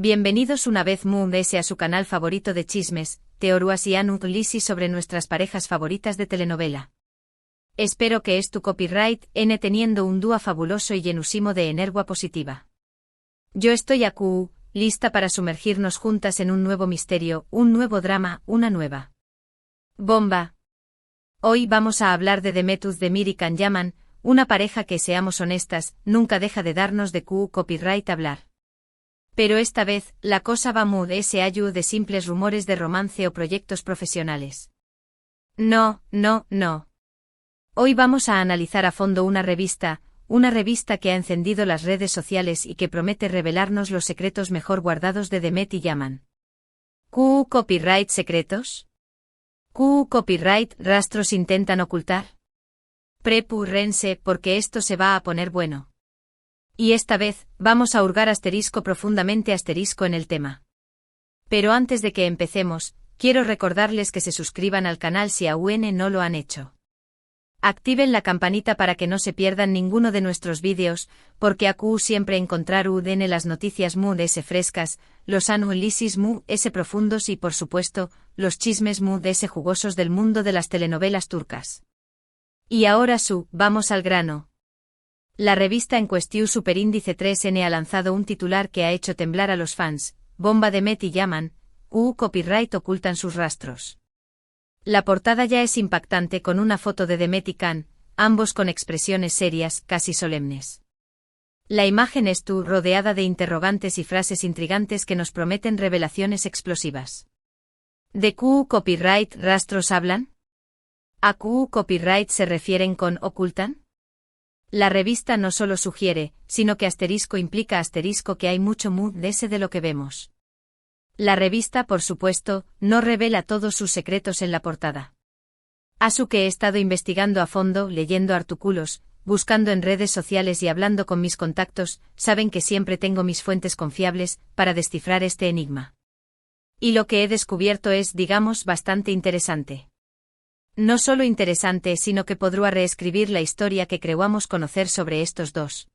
Bienvenidos una vez más a su canal favorito de chismes, teorías y análisis sobre nuestras parejas favoritas de telenovela. Espero que tu copyright teniendo un dúo fabuloso y llenusimo de energía positiva. Yo estoy aquí, lista para sumergirnos juntas en un nuevo misterio, un nuevo drama, una nueva bomba. Hoy vamos a hablar de Demet Özdemir y Can Yaman, una pareja que, seamos honestas, nunca deja de darnos de copyright hablar. Pero esta vez, la cosa va más allá de simples rumores de romance o proyectos profesionales. No. Hoy vamos a analizar a fondo una revista que ha encendido las redes sociales y que promete revelarnos los secretos mejor guardados de Demet y Yaman. ¿Copyright secretos? ¿Copyright rastros intentan ocultar? Prepúrense porque esto se va a poner bueno. Y esta vez, vamos a hurgar profundamente en el tema. Pero antes de que empecemos, quiero recordarles que se suscriban al canal si aún no lo han hecho. Activen la campanita para que no se pierdan ninguno de nuestros vídeos, porque aquí siempre encontrarán las noticias frescas, los análisis profundos y por supuesto, los chismes jugosos del mundo de las telenovelas turcas. Y ahora vamos al grano. La revista en cuestión Superíndice 3N ha lanzado un titular que ha hecho temblar a los fans: bomba Demet y Yaman, copyright ocultan sus rastros. La portada ya es impactante con una foto de Demet y Can, ambos con expresiones serias, casi solemnes. La imagen rodeada de interrogantes y frases intrigantes que nos prometen revelaciones explosivas. ¿De copyright rastros hablan? ¿A copyright se refieren con ocultan? La revista no solo sugiere, sino que implica que hay mucho de lo que vemos. La revista, por supuesto, no revela todos sus secretos en la portada. Que he estado investigando a fondo, leyendo artículos, buscando en redes sociales y hablando con mis contactos, saben que siempre tengo mis fuentes confiables para descifrar este enigma. Y lo que he descubierto es, bastante interesante. No solo interesante, sino que podrá reescribir la historia que creíamos conocer sobre estos dos.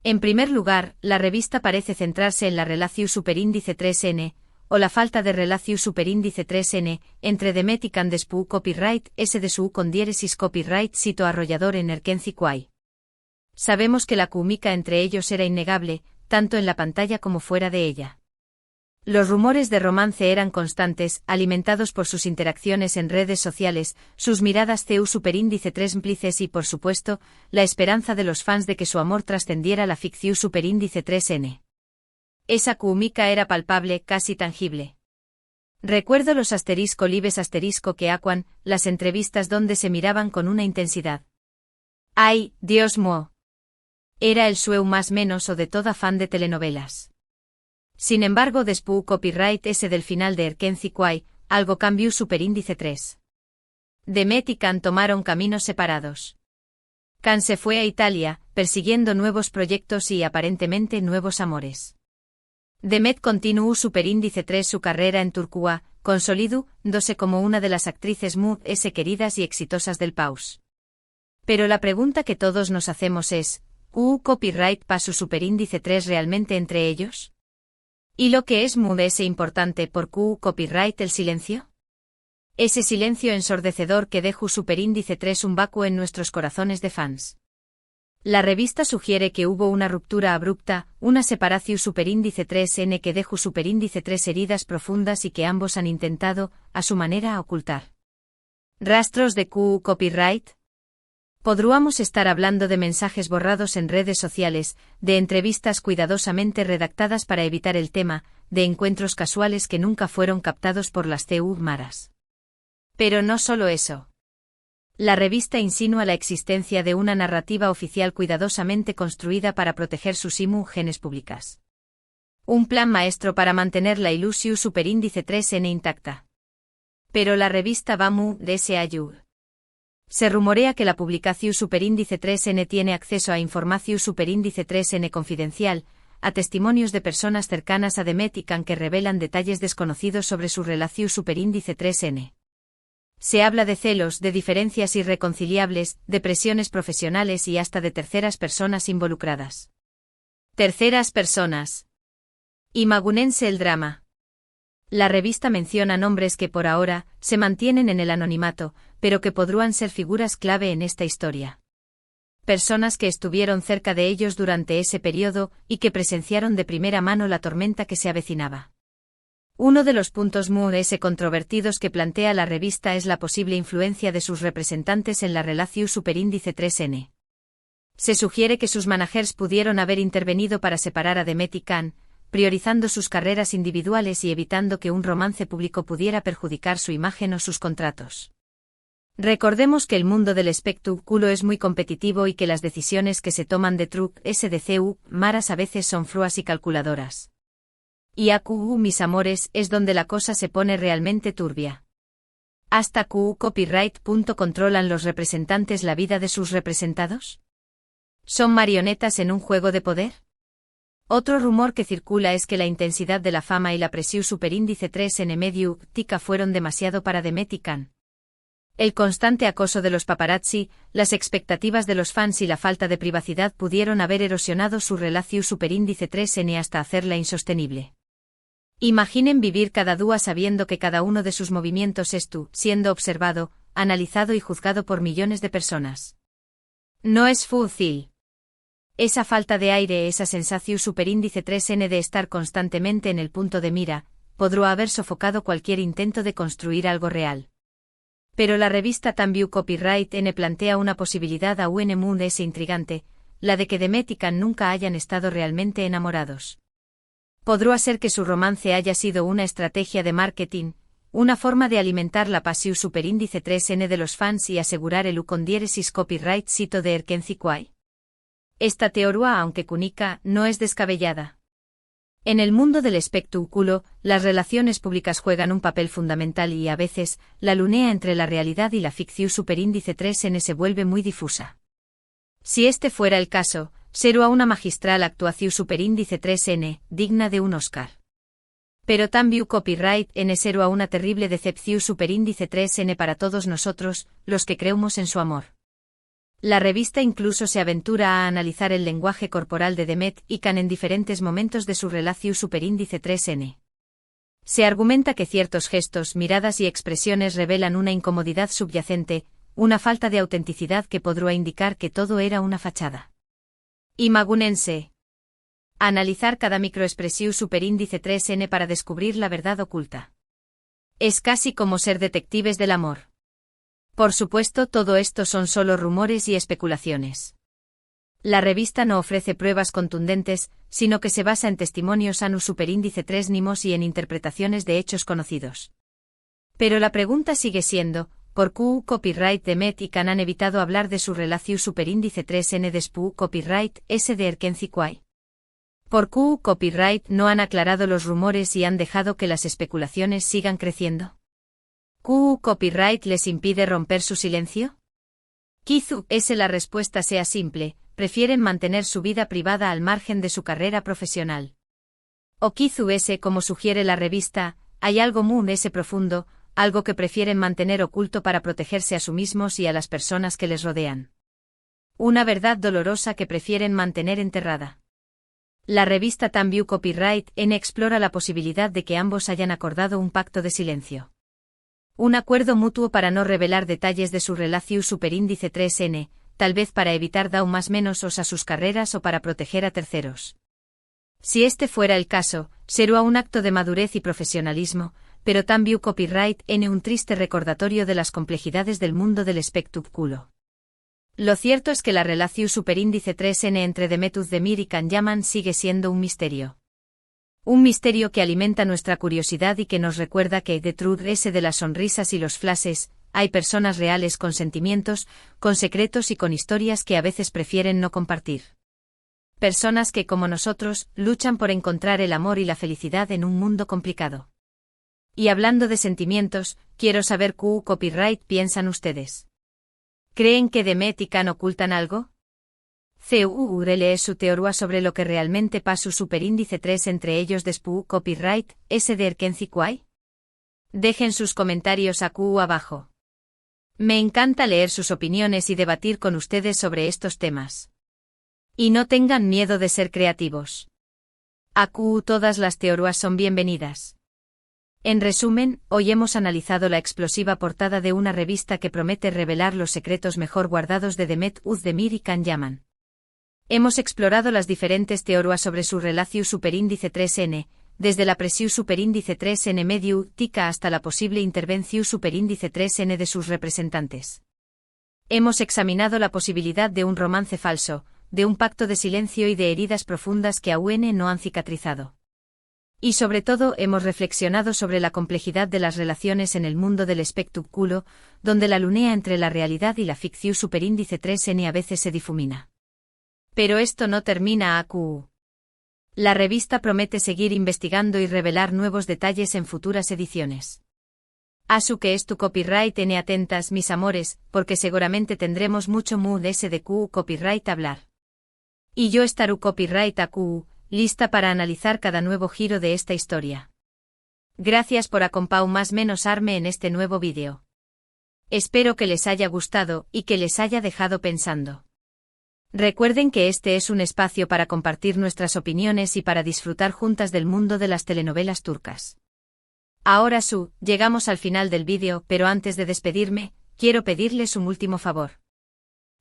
En primer lugar, la revista parece centrarse en la relación Superíndice 3N, o la falta de relación Superíndice 3N, entre Demet y Can despu copyright de su con diéresis copyright sito arrollador en Erkenci Quay. Sabemos que la química entre ellos era innegable, tanto en la pantalla como fuera de ella. Los rumores de romance eran constantes, alimentados por sus interacciones en redes sociales, sus miradas Superíndice 3 cómplices y, por supuesto, la esperanza de los fans de que su amor trascendiera la ficción Superíndice 3N. Esa química era palpable, casi tangible. Recuerdo los *libes que acuan, las entrevistas donde se miraban con una intensidad. ¡Ay, Dios mío! Era el sueño más menos o de toda fan de telenovelas. Sin embargo, despu copyright del final de Erkenci Quay, algo cambió Superíndice 3. Demet y Can tomaron caminos separados. Can se fue a Italia, persiguiendo nuevos proyectos y aparentemente nuevos amores. Demet continuó Superíndice 3 su carrera en Turquía, consolidándose como una de las actrices queridas y exitosas del país. Pero la pregunta que todos nos hacemos es, ¿copyright pasó Superíndice 3 realmente entre ellos? ¿Y lo que es importante por copyright el silencio? Ese silencio ensordecedor que dejó Superíndice 3 un vacuo en nuestros corazones de fans. La revista sugiere que hubo una ruptura abrupta, una separación Superíndice 3N que dejó Superíndice 3 heridas profundas y que ambos han intentado, a su manera, ocultar. ¿Rastros de copyright? Podríamos estar hablando de mensajes borrados en redes sociales, de entrevistas cuidadosamente redactadas para evitar el tema, de encuentros casuales que nunca fueron captados por las maras. Pero no solo eso. La revista insinúa la existencia de una narrativa oficial cuidadosamente construida para proteger sus imágenes públicas. Un plan maestro para mantener la ilusión Superíndice 3N intacta. Pero la revista va de ese ayud. Se rumorea que la publicación Superíndice 3N tiene acceso a información Superíndice 3N confidencial, a testimonios de personas cercanas a Demet y Can que revelan detalles desconocidos sobre su relación Superíndice 3N. Se habla de celos, de diferencias irreconciliables, de presiones profesionales y hasta de terceras personas involucradas. Terceras personas. Imagínense el drama. La revista menciona nombres que por ahora se mantienen en el anonimato, pero que podrían ser figuras clave en esta historia. Personas que estuvieron cerca de ellos durante ese periodo y que presenciaron de primera mano la tormenta que se avecinaba. Uno de los puntos muy controvertidos que plantea la revista es la posible influencia de sus representantes en la relación superíndice 3N. Se sugiere que sus managers pudieron haber intervenido para separar a Demet y Can, priorizando sus carreras individuales y evitando que un romance público pudiera perjudicar su imagen o sus contratos. Recordemos que el mundo del espectáculo es muy competitivo y que las decisiones que se toman de truc SDCU, maras a veces son frías y calculadoras. Y AQU, mis amores, es donde la cosa se pone realmente turbia. ¿Hasta QU Copyright. ¿Controlan los representantes la vida de sus representados? ¿Son marionetas en un juego de poder? Otro rumor que circula es que la intensidad de la fama y la presión superíndice 3N medio tica fueron demasiado para Demet y Can. El constante acoso de los paparazzi, las expectativas de los fans y la falta de privacidad pudieron haber erosionado su relación superíndice 3N hasta hacerla insostenible. Imaginen vivir cada día sabiendo que cada uno de sus movimientos siendo observado, analizado y juzgado por millones de personas. No es fácil. Esa falta de aire, esa sensación superíndice 3N de estar constantemente en el punto de mira, podría haber sofocado cualquier intento de construir algo real. Pero la revista También Copyright N plantea una posibilidad aún muy intrigante, la de que Demet y Can nunca hayan estado realmente enamorados. Podría ser que su romance haya sido una estrategia de marketing, una forma de alimentar la pasión superíndice 3N de los fans y asegurar el condieresis copyright sito de Erkenzikwai. Esta teoría, aunque cúnica, no es descabellada. En el mundo del espectáculo, las relaciones públicas juegan un papel fundamental y a veces, la línea entre la realidad y la ficción superíndice 3N se vuelve muy difusa. Si este fuera el caso, sería una magistral actuación superíndice 3N, digna de un Oscar. Pero también Copyright N sería una terrible decepción superíndice 3N para todos nosotros, los que creemos en su amor. La revista incluso se aventura a analizar el lenguaje corporal de Demet y Can en diferentes momentos de su relación superíndice 3N. Se argumenta que ciertos gestos, miradas y expresiones revelan una incomodidad subyacente, una falta de autenticidad que podría indicar que todo era una fachada. Imagínense. Analizar cada microexpresión superíndice 3N para descubrir la verdad oculta. Es casi como ser detectives del amor. Por supuesto, todo esto son solo rumores y especulaciones. La revista no ofrece pruebas contundentes, sino que se basa en testimonios anu superíndice 3 nimos y en interpretaciones de hechos conocidos. Pero la pregunta sigue siendo, ¿por qué Copyright Demet y Can han evitado hablar de su relación superíndice 3N despu Copyright S de Erkenzikwai? ¿Por qué Copyright no han aclarado los rumores y han dejado que las especulaciones sigan creciendo? ¿Qué Copyright les impide romper su silencio? Quizás la respuesta sea simple, prefieren mantener su vida privada al margen de su carrera profesional. O quizás, como sugiere la revista, hay algo muy profundo, algo que prefieren mantener oculto para protegerse a sí mismos y a las personas que les rodean. Una verdad dolorosa que prefieren mantener enterrada. La revista También Copyright N explora la posibilidad de que ambos hayan acordado un pacto de silencio. Un acuerdo mutuo para no revelar detalles de su relación superíndice 3N, tal vez para evitar aún más menos a sus carreras o para proteger a terceros. Si este fuera el caso, sería un acto de madurez y profesionalismo, pero También Copyright N un triste recordatorio de las complejidades del mundo del espectáculo. Lo cierto es que la relación superíndice 3N entre Demet Özdemir y Can Yaman sigue siendo un misterio. Un misterio que alimenta nuestra curiosidad y que nos recuerda que detrás de las sonrisas y los flashes, hay personas reales con sentimientos, con secretos y con historias que a veces prefieren no compartir. Personas que, como nosotros, luchan por encontrar el amor y la felicidad en un mundo complicado. Y hablando de sentimientos, quiero saber qué Copyright piensan ustedes. ¿Creen que Demet y Can ocultan algo? CURL es su teoría sobre lo que realmente pasa superíndice 3 entre ellos despu Copyright S de Erkenzikwai. Dejen sus comentarios abajo. Me encanta leer sus opiniones y debatir con ustedes sobre estos temas. Y no tengan miedo de ser creativos. AQ todas las teorías son bienvenidas. En resumen, hoy hemos analizado la explosiva portada de una revista que promete revelar los secretos mejor guardados de Demet Özdemir y Can Yaman. Hemos explorado las diferentes teorías sobre su relación superíndice 3N, desde la presión superíndice 3N medio tica hasta la posible intervención superíndice 3N de sus representantes. Hemos examinado la posibilidad de un romance falso, de un pacto de silencio y de heridas profundas que aún no han cicatrizado. Y sobre todo hemos reflexionado sobre la complejidad de las relaciones en el mundo del espectáculo, donde la lunea entre la realidad y la ficción superíndice 3N a veces se difumina. Pero esto no termina AQ. La revista promete seguir investigando y revelar nuevos detalles en futuras ediciones. Asu que es tu copyright N atentas mis amores, porque seguramente tendremos mucho mood SDQ copyright hablar. Y yo estaré copyright AQ, lista para analizar cada nuevo giro de esta historia. Gracias por acompañar más menos arme en este nuevo vídeo. Espero que les haya gustado y que les haya dejado pensando. Recuerden que este es un espacio para compartir nuestras opiniones y para disfrutar juntas del mundo de las telenovelas turcas. Ahora llegamos al final del vídeo, pero antes de despedirme, quiero pedirles un último favor.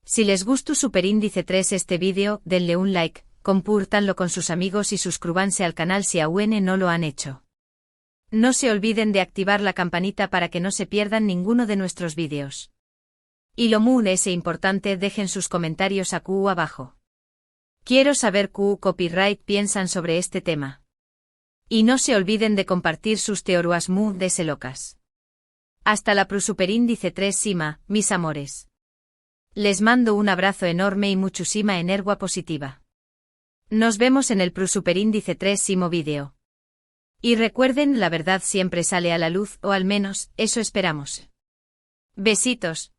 Si les gustó Superíndice 3 este vídeo, denle un like, compártanlo con sus amigos y suscríbanse al canal si aún no lo han hecho. No se olviden de activar la campanita para que no se pierdan ninguno de nuestros vídeos. Y lo muy importante, dejen sus comentarios aquí abajo. Quiero saber qué copyright piensan sobre este tema. Y no se olviden de compartir sus teorías muy locas. Hasta la Superíndice 3 Sima, mis amores. Les mando un abrazo enorme y muchísima energía positiva. Nos vemos en el Superíndice 3 Simo vídeo. Y recuerden, la verdad siempre sale a la luz, o al menos, eso esperamos. Besitos.